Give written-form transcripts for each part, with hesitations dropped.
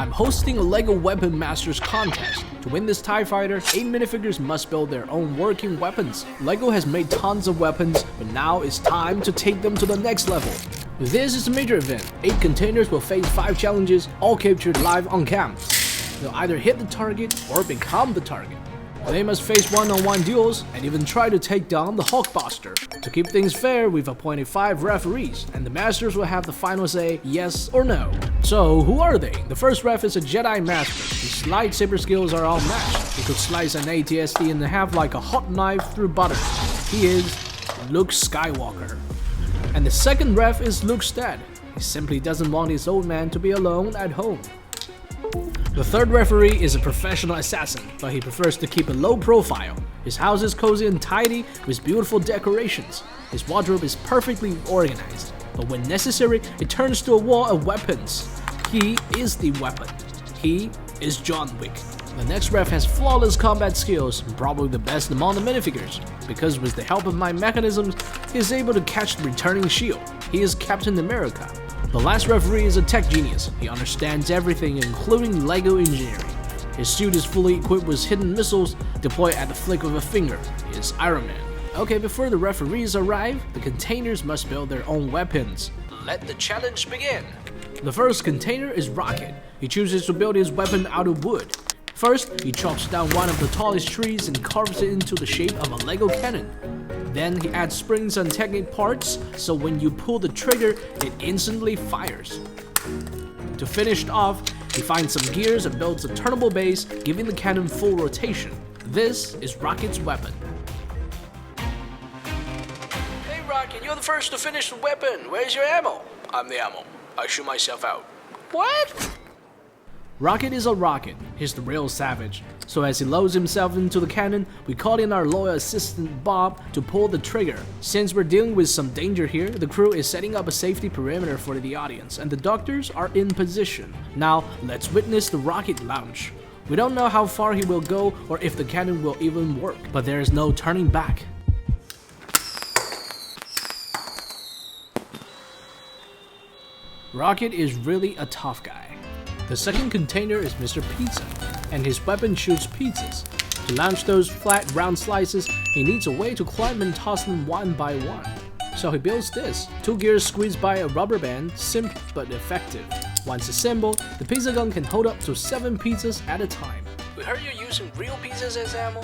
I'm hosting a LEGO Weapon Masters contest. To win this TIE Fighter, 8 minifigures must build their own working weapons. LEGO has made tons of weapons, but now it's time to take them to the next level. This is a major event. 8 contenders will face 5 challenges, all captured live on cam. They'll either hit the target or become the target. They must face one-on-one duels and even try to take down the Hulkbuster. To keep things fair, we've appointed 5 referees, and the masters will have the final say yes or no. So, who are they? The first ref is a Jedi Master. His lightsaber skills are unmatched. He could slice an AT-ST in half like a hot knife through butter. He is Luke Skywalker. And the second ref is Luke's dad. He simply doesn't want his old man to be alone at home. The third referee is a professional assassin, but he prefers to keep a low profile. His house is cozy and tidy with beautiful decorations. His wardrobe is perfectly organized, but when necessary, it turns to a wall of weapons. He is the weapon. He is John Wick. The next ref has flawless combat skills, and probably the best among the minifigures, because with the help of my mechanisms, he is able to catch the returning shield. He is Captain America. The last referee is a tech genius. He understands everything, including LEGO engineering. His suit is fully equipped with hidden missiles deployed at the flick of a finger. He is Iron Man. Okay, before the referees arrive, the containers must build their own weapons. Let the challenge begin. The first container is Rocket. He chooses to build his weapon out of wood. First, he chops down one of the tallest trees and carves it into the shape of a LEGO cannon. Then he adds springs and Technic parts, so when you pull the trigger, it instantly fires. To finish it off, he finds some gears and builds a turnable base, giving the cannon full rotation. This is Rocket's weapon. Hey Rocket, you're the first to finish the weapon. Where's your ammo? I'm the ammo. I shoot myself out. What? Rocket is a rocket. He's the real savage. So as he loads himself into the cannon, we call in our loyal assistant Bob to pull the trigger. Since we're dealing with some danger here, the crew is setting up a safety perimeter for the audience, and the doctors are in position. Now, let's witness the rocket launch. We don't know how far he will go or if the cannon will even work, but there is no turning back. Rocket is really a tough guy. The second container is Mr. Pizza, and his weapon shoots pizzas. To launch those flat, round slices, he needs a way to climb and toss them one by one. So he builds this. 2 gears squeezed by a rubber band, simple but effective. Once assembled, the pizza gun can hold up to 7 pizzas at a time. We heard you're using real pizzas as ammo?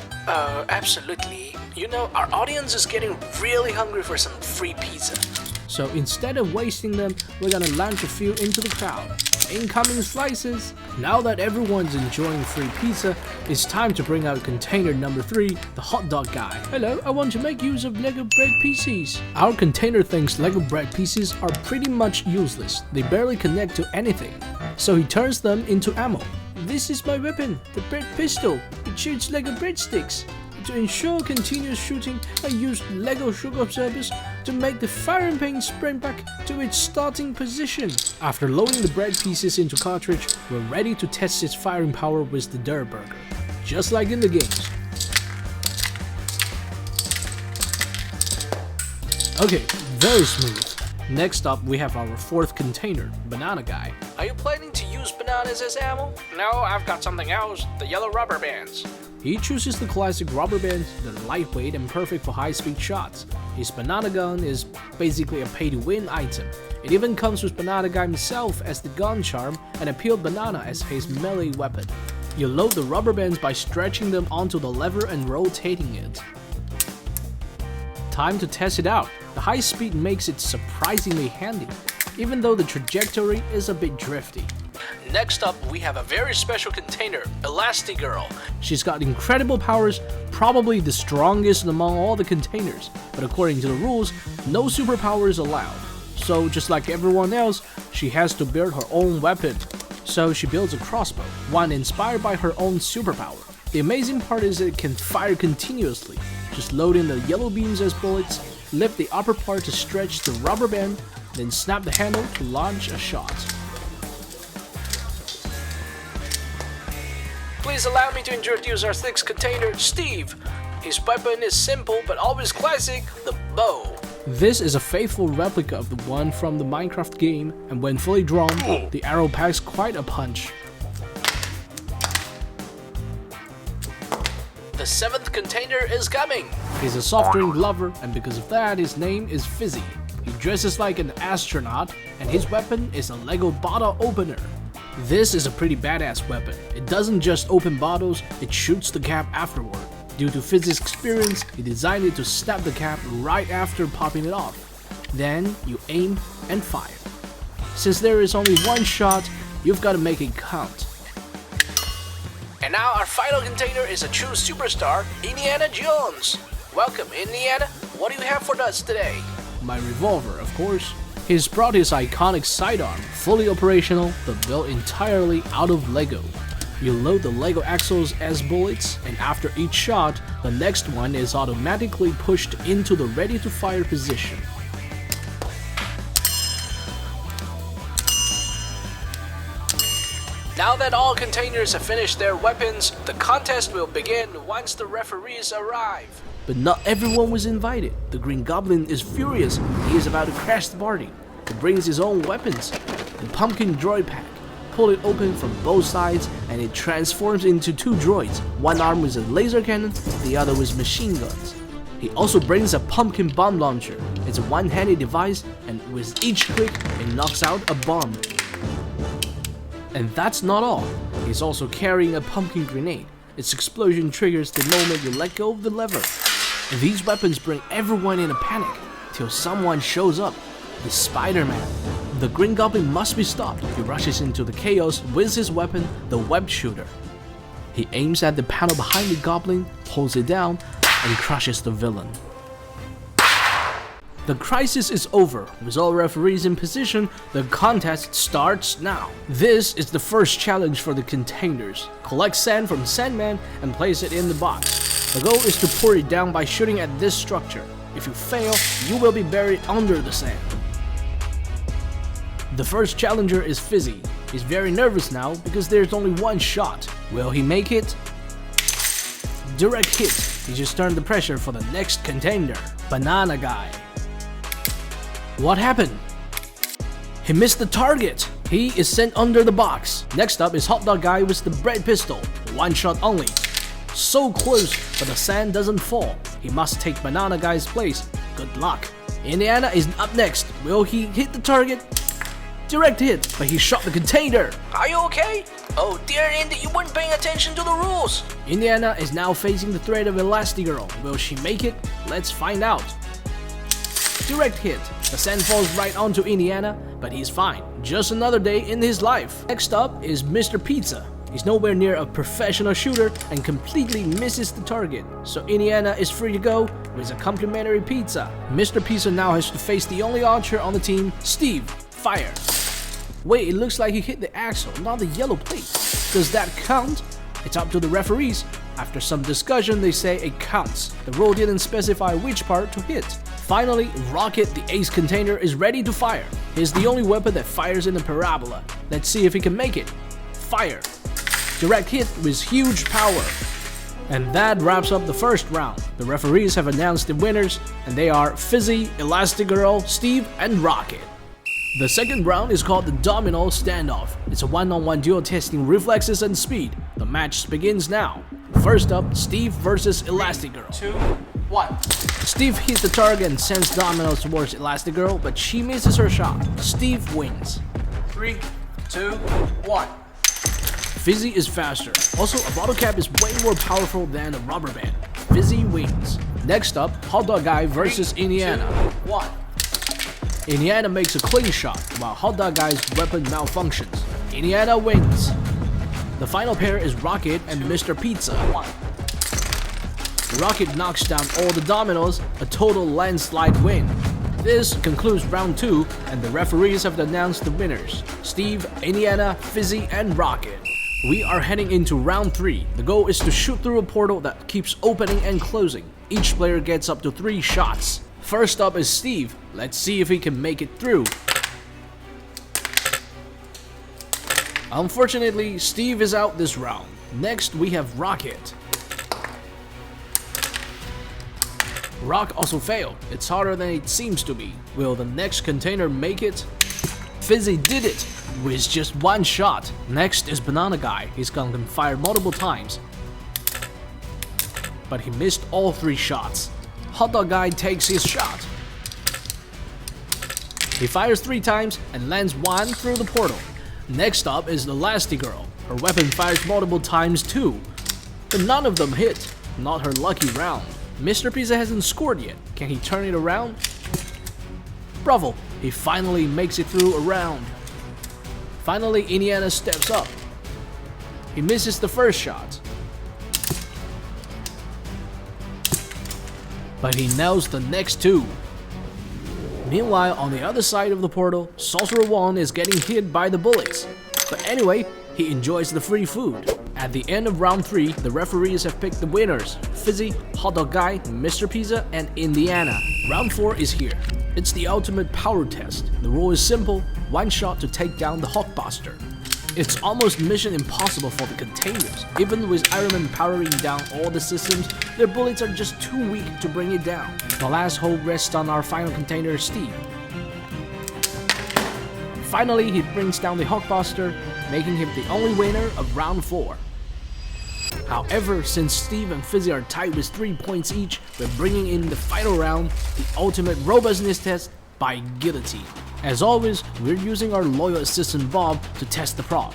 Absolutely. You know, our audience is getting really hungry for some free pizza. So instead of wasting them, we're gonna launch a few into the crowd. Incoming slices! Now that everyone's enjoying free pizza, it's time to bring out container number 3, the hot dog guy. Hello, I want to make use of LEGO bread pieces. Our container thinks LEGO bread pieces are pretty much useless. They barely connect to anything. So he turns them into ammo. This is my weapon, the bread pistol. It shoots LEGO breadsticks. To ensure continuous shooting, I used LEGO shock absorbers to make the firing pin spring back to its starting position. After loading the bread pieces into cartridge, we're ready to test its firing power with the Der Burger, just like in the games. Okay, very smooth. Next up, we have our 4th container, Banana Guy. Are you planning to use bananas as ammo? No, I've got something else, the yellow rubber bands. He chooses the classic rubber bands that are lightweight and perfect for high-speed shots. His banana gun is basically a pay-to-win item. It even comes with Banana Guy himself as the gun charm and a peeled banana as his melee weapon. You load the rubber bands by stretching them onto the lever and rotating it. Time to test it out. The high speed makes it surprisingly handy, even though the trajectory is a bit drifty. Next up, we have a very special container, Elastigirl. She's got incredible powers, probably the strongest among all the containers, but according to the rules, no superpower is allowed. So just like everyone else, she has to build her own weapon. So she builds a crossbow, one inspired by her own superpower. The amazing part is that it can fire continuously. Just load in the yellow beams as bullets, lift the upper part to stretch the rubber band, then snap the handle to launch a shot. Please allow me to introduce our 6th container, Steve. His weapon is simple but always classic, the bow. This is a faithful replica of the one from the Minecraft game, and when fully drawn, the arrow packs quite a punch. the 7th container is coming! He's a soft drink lover, and because of that, his name is Fizzy. He dresses like an astronaut, and his weapon is a Lego bottle opener. This is a pretty badass weapon. It doesn't just open bottles, it shoots the cap afterward. Due to Fizzy's experience, he designed it to snap the cap right after popping it off. Then you aim and fire. Since there is only one shot, you've got to make it count. And now our final container is a true superstar, Indiana Jones. Welcome, Indiana. What do you have for us today? My revolver, of course. He's brought his iconic sidearm, fully operational, but built entirely out of Lego. You load the Lego axles as bullets, and after each shot, the next one is automatically pushed into the ready-to-fire position. Now that all containers have finished their weapons, the contest will begin once the referees arrive. But not everyone was invited. The Green Goblin is furious. He is about to crash the party. He brings his own weapons. The pumpkin droid pack. Pull it open from both sides and it transforms into 2 droids. One arm with a laser cannon, the other with machine guns. He also brings a pumpkin bomb launcher. It's a one-handed device, and with each click, it knocks out a bomb. And that's not all. He's also carrying a pumpkin grenade. Its explosion triggers the moment you let go of the lever. And these weapons bring everyone in a panic till someone shows up. The Spider-Man. The Green Goblin must be stopped. He rushes into the chaos with his weapon, the web shooter. He aims at the panel behind the Goblin, holds it down, and crushes the villain. The crisis is over. With all referees in position, the contest starts now. This is the first challenge for the Contenders. Collect sand from Sandman and place it in the box. The goal is to pour it down by shooting at this structure. If you fail, you will be buried under the sand. The first challenger is Fizzy. He's very nervous now because there's only one shot. Will he make it? Direct hit. He just turned the pressure for the next contender, Banana Guy. What happened? He missed the target. He is sent under the box. Next up is Hot Dog Guy with the bread pistol. One shot only. So close, but the sand doesn't fall. He must take Banana Guy's place. Good luck. Indiana is up next. Will he hit the target? Direct hit, but he shot the container. Are you okay? Oh dear Indy, you weren't paying attention to the rules. Indiana is now facing the threat of Elastigirl. Will she make it? Let's find out. Direct hit. The sand falls right onto Indiana, but he's fine. Just another day in his life. Next up is Mr. Pizza. He's nowhere near a professional shooter and completely misses the target. So Indiana is free to go with a complimentary pizza. Mr. Pizza now has to face the only archer on the team, Steve. Fire. Wait, it looks like he hit the axle, not the yellow plate. Does that count? It's up to the referees. After some discussion, they say it counts. The rule didn't specify which part to hit. Finally, Rocket, the ace container, is ready to fire. He's the only weapon that fires in a parabola. Let's see if he can make it. Fire. Direct hit with huge power. And that wraps up the first round. The referees have announced the winners, and they are Fizzy, Elastigirl, Steve, and Rocket. The second round is called the Domino Standoff. It's a one-on-one duel testing reflexes and speed. The match begins now. First up, Steve versus Elastigirl. 2, 1. Steve hits the target and sends dominoes towards Elastigirl, but she misses her shot. Steve wins. 3, 2, 1. Fizzy is faster. Also, a bottle cap is way more powerful than a rubber band. Fizzy wins. Next up, Hot Dog Guy versus 3, Indiana. 2, 1. Indiana makes a clean shot, while Hot Dog Guy's weapon malfunctions. Indiana wins. The final pair is Rocket and Mr. Pizza. 1. Rocket knocks down all the dominoes, a total landslide win. This concludes round 2, and the referees have announced the winners: Steve, Indiana, Fizzy, and Rocket. We are heading into round 3. The goal is to shoot through a portal that keeps opening and closing. Each player gets up to 3 shots. First up is Steve. Let's see if he can make it through. Unfortunately, Steve is out this round. Next, we have Rocket. Rock also failed. It's harder than it seems to be. Will the next container make it? Fizzy did it with just 1 shot. Next is Banana Guy. He's gonna fire multiple times. but he missed all 3 shots. Hot Dog Guy takes his shot. He fires 3 times and lands 1 through the portal. Next up is the Lasty Girl. Her weapon fires multiple times too, but none of them hit. Not her lucky round. Mr. Pizza hasn't scored yet. Can he turn it around? Bravo! He finally makes it through a round. Finally, Indiana steps up. He misses the first shot, but he nails the next 2. Meanwhile, on the other side of the portal, Sorcerer 1 is getting hit by the bullets. But anyway, he enjoys the free food. At the end of round 3, the referees have picked the winners: Fizzy, Hot Dog Guy, Mr. Pizza, and Indiana. Round 4 is here. It's the ultimate power test. The rule is simple: 1 shot to take down the Hulkbuster. It's almost mission impossible for the Contenders. Even with Iron Man powering down all the systems, their bullets are just too weak to bring it down. The last hope rests on our final contender, Steve. Finally, he brings down the Hulkbuster, making him the only winner of round 4. However, since Steve and Fizzy are tied with 3 points each, we're bringing in the final round, the ultimate robustness test by guillotine. As always, we're using our loyal assistant Bob to test the prop.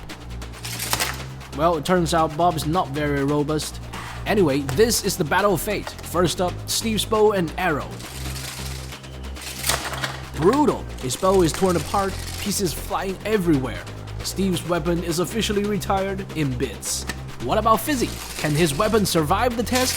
Well, it turns out Bob is not very robust. Anyway, this is the battle of fate. First up, Steve's bow and arrow. Brutal! His bow is torn apart, pieces flying everywhere. Steve's weapon is officially retired in bits. What about Fizzy? Can his weapon survive the test?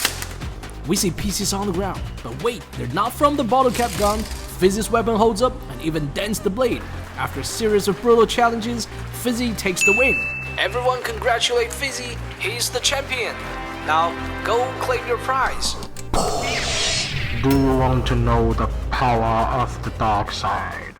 We see pieces on the ground, but wait, they're not from the bottle cap gun. Fizzy's weapon holds up and even dents the blade. After a series of brutal challenges, Fizzy takes the win. Everyone congratulate Fizzy, he's the champion. Now, go claim your prize. Do you want to know the power of the dark side?